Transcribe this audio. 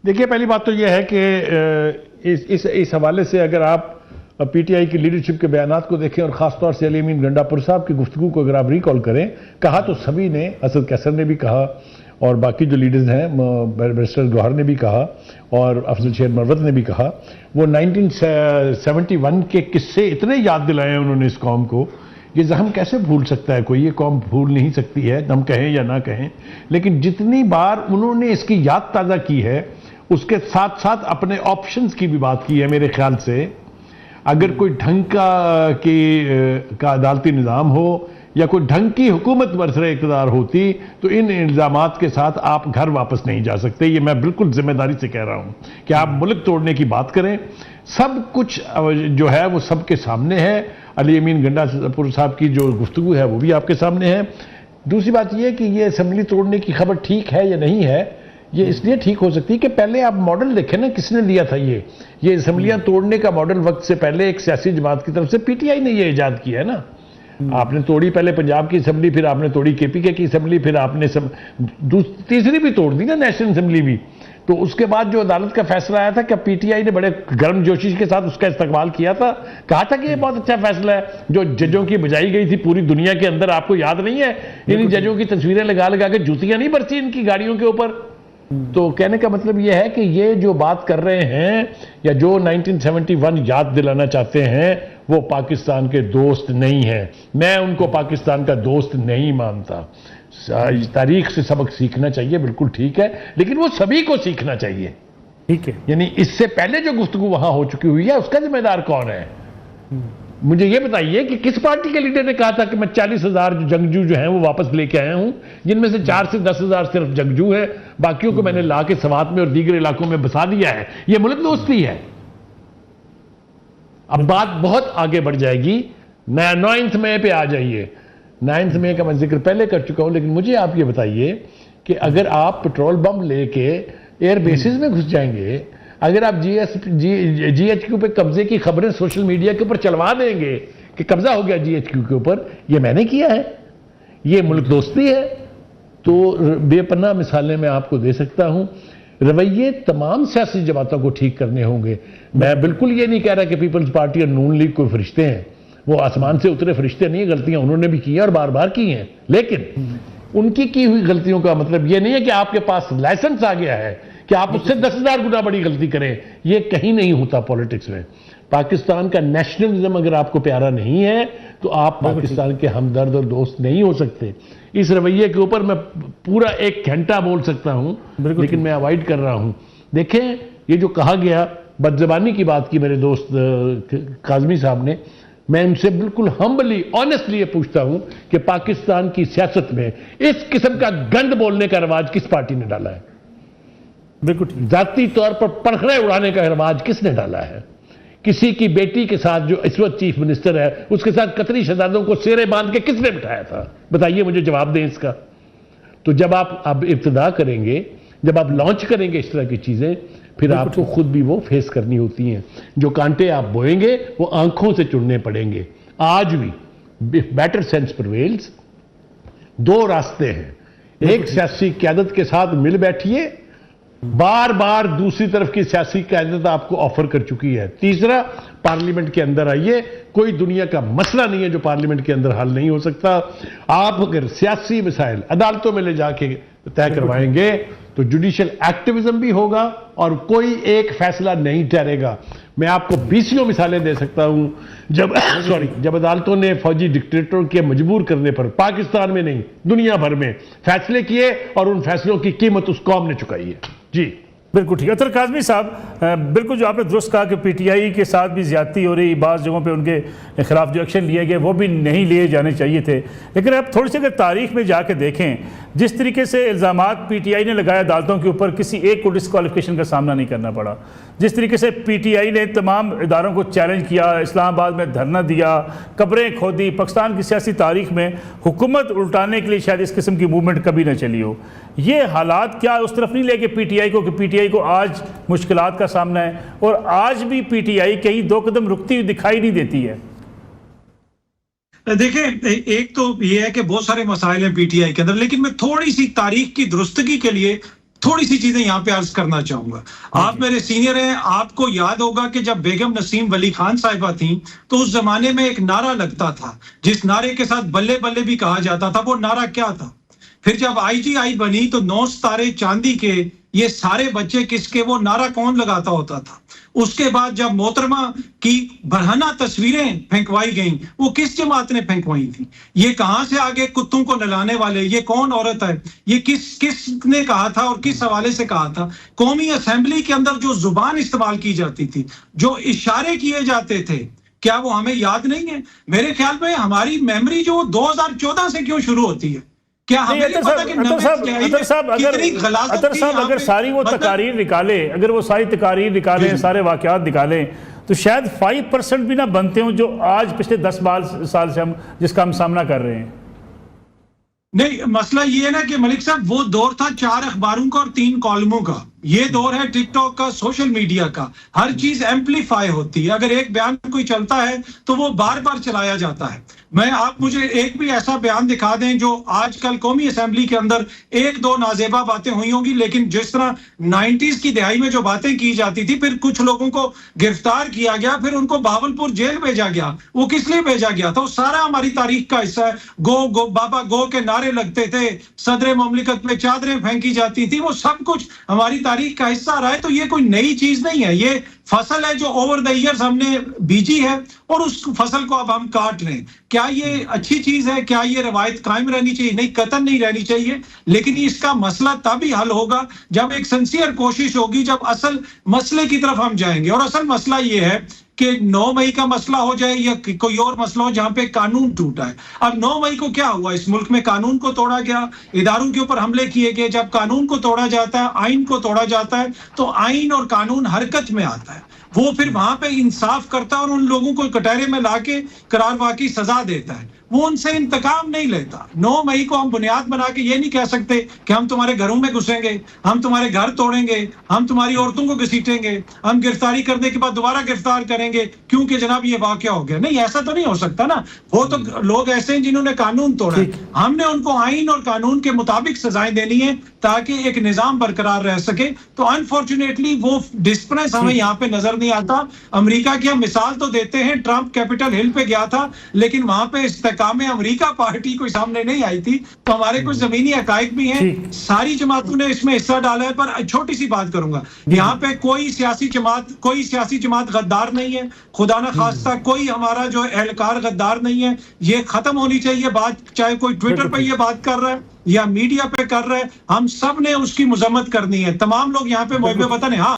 دیکھیے پہلی بات تو یہ ہے کہ اس حوالے سے اگر آپ پی ٹی آئی کی لیڈرشپ کے بیانات کو دیکھیں اور خاص طور سے علی امین گنڈاپور صاحب کی گفتگو کو اگر آپ ریکال کریں، کہا تو سبھی نے، اسد کیسر نے بھی کہا اور باقی جو لیڈرز ہیں بیرسٹر گوہر نے بھی کہا اور افضل شیر مروت نے بھی کہا، وہ 1971 کے قصے اتنے یاد دلائے ہیں انہوں نے اس قوم کو، یہ زخم کیسے بھول سکتا ہے کوئی؟ یہ قوم بھول نہیں سکتی ہے، ہم کہیں یا نہ کہیں، لیکن جتنی بار انہوں نے اس کی یاد تازہ کی ہے اس کے ساتھ ساتھ اپنے آپشنز کی بھی بات کی ہے میرے خیال سے۔ اگر کوئی ڈھنگ کا عدالتی نظام ہو یا کوئی ڈھنگ کی حکومت برسر اقتدار ہوتی تو ان الزامات کے ساتھ آپ گھر واپس نہیں جا سکتے۔ یہ میں بالکل ذمہ داری سے کہہ رہا ہوں کہ آپ ملک توڑنے کی بات کریں، سب کچھ جو ہے وہ سب کے سامنے ہے۔ علی امین گنڈاپور صاحب کی جو گفتگو ہے وہ بھی آپ کے سامنے ہے۔ دوسری بات یہ کہ یہ اسمبلی توڑنے کی خبر ٹھیک ہے یا نہیں ہے، یہ اس لیے ٹھیک ہو سکتی ہے کہ پہلے آپ ماڈل دیکھیں نا، کس نے لیا تھا یہ اسمبلیاں توڑنے کا ماڈل وقت سے پہلے ایک سیاسی جماعت کی طرف سے پی ٹی آئی نے یہ ایجاد کیا ہے نا۔ آپ نے توڑی پہلے پنجاب کی اسمبلی، پھر آپ نے توڑی کے پی کے کی اسمبلی، پھر آپ نے تیسری بھی توڑ دی نا، نیشنل اسمبلی بھی۔ تو اس کے بعد جو عدالت کا فیصلہ آیا تھا کہ پی ٹی آئی نے بڑے گرم جوشی کے ساتھ اس کا استقبال کیا تھا، کہا تھا کہ یہ بہت اچھا فیصلہ ہے۔ جو ججوں کی بجائی گئی تھی پوری دنیا کے اندر، آپ کو یاد نہیں ہے؟ ان ججوں کی تصویریں لگا کے جوتیاں نہیں برسی ان کی گاڑیوں کے اوپر۔ تو کہنے کا مطلب یہ ہے کہ یہ جو بات کر رہے ہیں یا جو 1971 یاد دلانا چاہتے ہیں وہ پاکستان کے دوست نہیں ہیں۔ میں ان کو پاکستان کا دوست نہیں مانتا۔ تاریخ سے سبق سیکھنا چاہیے، بالکل ٹھیک ہے، لیکن وہ سبھی کو سیکھنا چاہیے، ٹھیک ہے؟ یعنی اس سے پہلے جو گفتگو وہاں ہو چکی ہوئی ہے اس کا ذمہ دار کون ہے؟ مجھے یہ بتائیے کہ کس پارٹی کے لیڈر نے کہا تھا کہ میں 40,000 جنگجو جو ہیں وہ واپس لے کے آیا ہوں، جن میں سے 4 سے 10,000 صرف جنگجو ہیں، باقیوں کو میں نے لا کے سوات میں اور دیگر علاقوں میں بسا دیا ہے۔ یہ ملک دوستی ہے۔ اب بات بہت آگے بڑھ جائے گی، 9 مئی پہ آ جائیے۔ 9 مئی کا میں ذکر پہلے کر چکا ہوں، لیکن مجھے آپ یہ بتائیے کہ اگر آپ پٹرول بم لے کے ایئر بیسز میں گھس جائیں گے، اگر آپ جی ایچ کیو پہ قبضے کی خبریں سوشل میڈیا کے اوپر چلوا دیں گے کہ قبضہ ہو گیا جی ایچ کیو کے اوپر، یہ میں نے کیا ہے، یہ ملک دوستی ہے، تو بے پناہ مثالیں میں آپ کو دے سکتا ہوں۔ رویے تمام سیاسی جماعتوں کو ٹھیک کرنے ہوں گے۔ میں بالکل یہ نہیں کہہ رہا کہ پیپلز پارٹی اور نون لیگ کوئی فرشتے ہیں، وہ آسمان سے اترے فرشتے نہیں، غلطیاں انہوں نے بھی کی ہیں اور بار بار کی ہیں، لیکن ان کی ہوئی غلطیوں کا مطلب یہ نہیں ہے کہ آپ کے پاس لائسنس آ گیا ہے کہ آپ اس سے 10,000 گنا بڑی غلطی کریں۔ یہ کہیں نہیں ہوتا پولیٹکس میں۔ پاکستان کا نیشنلزم اگر آپ کو پیارا نہیں ہے تو آپ پاکستان کے ہمدرد اور دوست نہیں ہو سکتے۔ اس رویے کے اوپر میں پورا 1 گھنٹہ بول سکتا ہوں، لیکن میں اوائڈ کر رہا ہوں۔ دیکھیں یہ جو کہا گیا، بد زبانی کی بات کی میرے دوست کاظمی صاحب نے، میں ان سے بالکل ہمبلی آنیسٹلی یہ پوچھتا ہوں کہ پاکستان کی سیاست میں اس قسم کا گند بولنے کا رواج کس پارٹی نے ڈالا ہے؟ بالکل ذاتی طور پر پنکھڑے اڑانے کا رواج کس نے ڈالا ہے؟ کسی کی بیٹی کے ساتھ جو اس وقت چیف منسٹر ہے اس کے ساتھ قطری شہزادوں کو سیرے باندھ کے کس نے بٹھایا تھا؟ بتائیے مجھے، جواب دیں اس کا۔ تو جب آپ اب ابتدا کریں گے، جب آپ لانچ کریں گے اس طرح کی چیزیں، پھر آپ کو خود بھی وہ فیس کرنی ہوتی ہیں۔ جو کانٹے آپ بوئیں گے وہ آنکھوں سے چننے پڑیں گے۔ آج بھی بیٹر سینس پرویلز، 2 راستے ہیں۔ ایک سیاسی قیادت کے ساتھ مل بیٹھیے، بار بار دوسری طرف کی سیاسی قیادت آپ کو آفر کر چکی ہے۔ تیسرا، پارلیمنٹ کے اندر آئیے، کوئی دنیا کا مسئلہ نہیں ہے جو پارلیمنٹ کے اندر حل نہیں ہو سکتا۔ آپ اگر سیاسی مسائل عدالتوں میں لے جا کے طے کروائیں گے تو جوڈیشل ایکٹیویزم بھی ہوگا اور کوئی ایک فیصلہ نہیں ٹھہرے گا۔ میں آپ کو 20 مثالیں دے سکتا ہوں جب عدالتوں نے فوجی ڈکٹیٹروں کے مجبور کرنے پر پاکستان میں نہیں دنیا بھر میں فیصلے کیے اور ان فیصلوں کی قیمت اس قوم نے چکائی ہے۔ جی بالکل ٹھیک ہے۔ اطہر کاظمی صاحب، بالکل جو آپ نے درست کہا کہ پی ٹی آئی کے ساتھ بھی زیادتی ہو رہی، بعض جگہوں پہ ان کے خلاف جو ایکشن لیے گئے وہ بھی نہیں لیے جانے چاہیے تھے، لیکن اب تھوڑی سی اگر تاریخ میں جا کے دیکھیں، جس طریقے سے الزامات پی ٹی آئی نے لگایا عدالتوں کے اوپر، کسی ایک کو ڈسکوالیفیکیشن کا سامنا نہیں کرنا پڑا۔ جس طریقے سے پی ٹی آئی نے تمام اداروں کو چیلنج کیا، اسلام آباد میں دھرنا دیا، قبریں کھودی، پاکستان کی سیاسی تاریخ میں حکومت الٹانے کے لیے شاید اس قسم کی موومنٹ کبھی نہ چلی ہو۔ یہ حالات کیا اس طرف نہیں لے کے پی ٹی آئی کو کہ پی ٹی آئی کو آج مشکلات کا سامنا ہے اور آج بھی پی ٹی آئی کہیں 2 قدم رکتی ہوئی دکھائی نہیں دیتی ہے؟ دیکھیں، ایک تو یہ ہے کہ بہت سارے مسائل ہیں پی ٹی آئی کے اندر، لیکن میں تھوڑی سی تاریخ کی درستگی کے لیے تھوڑی سی چیزیں یہاں پہ عرض کرنا چاہوں گا. آپ میرے سینئر ہیں, آپ کو یاد ہوگا کہ جب بیگم نسیم ولی خان صاحبہ تھیں تو اس زمانے میں ایک نعرہ لگتا تھا جس نعرے کے ساتھ بلے بلے بھی کہا جاتا تھا. وہ نعرہ کیا تھا؟ پھر جب IGI بنی تو 9 ستارے چاندی کے یہ سارے بچے کس کے, وہ نعرہ کون لگاتا ہوتا تھا؟ اس کے بعد جب محترمہ کی برہنہ تصویریں پھینکوائی گئیں وہ کس جماعت نے پھینکوائی تھی؟ یہ کہاں سے آگے کتوں کو نہلانے والے, یہ کون عورت ہے؟ یہ کس نے کہا تھا اور کس حوالے سے کہا تھا؟ قومی اسمبلی کے اندر جو زبان استعمال کی جاتی تھی, جو اشارے کیے جاتے تھے, کیا وہ ہمیں یاد نہیں ہے؟ میرے خیال میں ہماری میموری جو 2014 سے کیوں شروع ہوتی ہے. کیا ہمیں نہیں پتا کہ اطہر صاحب اگر ساری وہ تقاریر نکالے, اگر وہ ساری تقاریر نکالیں, سارے واقعات نکالیں, تو شاید 5% بھی نہ بنتے ہوں جو آج پچھلے 10 سال سے ہم جس کا ہم سامنا کر رہے ہیں. نہیں, مسئلہ یہ ہے نا کہ ملک صاحب وہ دور تھا 4 اخباروں کا اور 3 کالموں کا. یہ دور ہے ٹک ٹاک کا, سوشل میڈیا کا. ہر چیز ایمپلیفائی ہوتی ہے. اگر ایک بیان کوئی چلتا ہے تو وہ بار بار چلایا جاتا ہے. آپ مجھے ایک بھی ایسا بیان دکھا دیں جو آج کل قومی اسمبلی کے اندر 1-2 نازیبا باتیں ہوئی ہوں گی, لیکن جس طرح 90s کی دہائی میں جو باتیں کی جاتی تھی, پھر کچھ لوگوں کو گرفتار کیا گیا, پھر ان کو بہاولپور جیل بھیجا گیا. وہ کس لیے بھیجا گیا تھا؟ وہ سارا ہماری تاریخ کا حصہ ہے. گو بابا گو کے نعرے لگتے تھے, صدر مملکت میں چادریں پھینکی جاتی تھی, وہ سب کچھ ہماری تاریخ کا حصہ رہا ہے. تو یہ کوئی نئی چیز نہیں ہے, یہ فصل ہے جو اوور دا ایئرز ہم نے بیجی ہے اور اس فصل کو اب ہم کاٹ رہے ہیں. کیا یہ اچھی چیز ہے؟ کیا یہ روایت قائم رہنی چاہیے؟ نہیں, قطعاً نہیں رہنی چاہیے. لیکن اس کا مسئلہ تب ہی حل ہوگا جب ایک سنسیئر کوشش ہوگی, جب اصل مسئلے کی طرف ہم جائیں گے. اور اصل مسئلہ یہ ہے کہ 9 مئی کا مسئلہ ہو جائے یا کوئی اور مسئلہ ہو جہاں پہ قانون ٹوٹا ہے. اب 9 مئی کو کیا ہوا؟ اس ملک میں قانون کو توڑا گیا, اداروں کے اوپر حملے کیے گئے. جب قانون کو توڑا جاتا ہے, آئین کو توڑا جاتا ہے, تو آئین اور قانون حرکت میں آتا ہے. وہ پھر وہاں پہ انصاف کرتا ہے اور ان لوگوں کو کٹہرے میں لا کے قرار واقعی سزا دیتا ہے. وہ ان سے انتقام نہیں لیتا. 9 مئی کو ہم بنیاد بنا کے یہ نہیں کہہ سکتے کہ ہم تمہارے گھروں میں گھسیں گے, ہم تمہارے گھر توڑیں گے, ہم تمہاری عورتوں کو گھسیٹیں گے, ہم گرفتاری کرنے کے بعد دوبارہ گرفتار کریں گے کیونکہ جناب یہ واقعہ ہو گیا. نہیں, ایسا تو نہیں ہو سکتا نا. وہ تو لوگ ایسے ہیں جنہوں نے قانون توڑا ہے. ہم نے ان کو آئین اور قانون کے مطابق سزائیں دینی ہیں تاکہ ایک نظام برقرار رہ سکے. تو انفارچونیٹلی وہ ڈسپرنس ہمیں یہاں پہ نظر نہیں آتا. امریکہ کی ہم مثال تو دیتے ہیں, ٹرمپ کیپٹل ہل پہ گیا تھا لیکن وہاں پہ استحکام امریکہ پارٹی کوئی سامنے نہیں آئی تھی. تو ہمارے کچھ زمینی حقائق بھی ہیں, ساری جماعتوں نے اس میں حصہ ڈالا ہے. پر چھوٹی سی بات کروں گا, یہاں پہ کوئی سیاسی جماعت غدار نہیں ہے, خدا نہ خواستہ کوئی ہمارا جو اہلکار غدار نہیں ہے. یہ ختم ہونی چاہیے بات, چاہے کوئی ٹویٹر پہ یہ بات کر رہا ہے یا میڈیا پہ کر رہا ہے, ہم سب نے اس کی مذمت کرنی ہے. تمام لوگ یہاں پہ محب وطن ہیں. ہاں,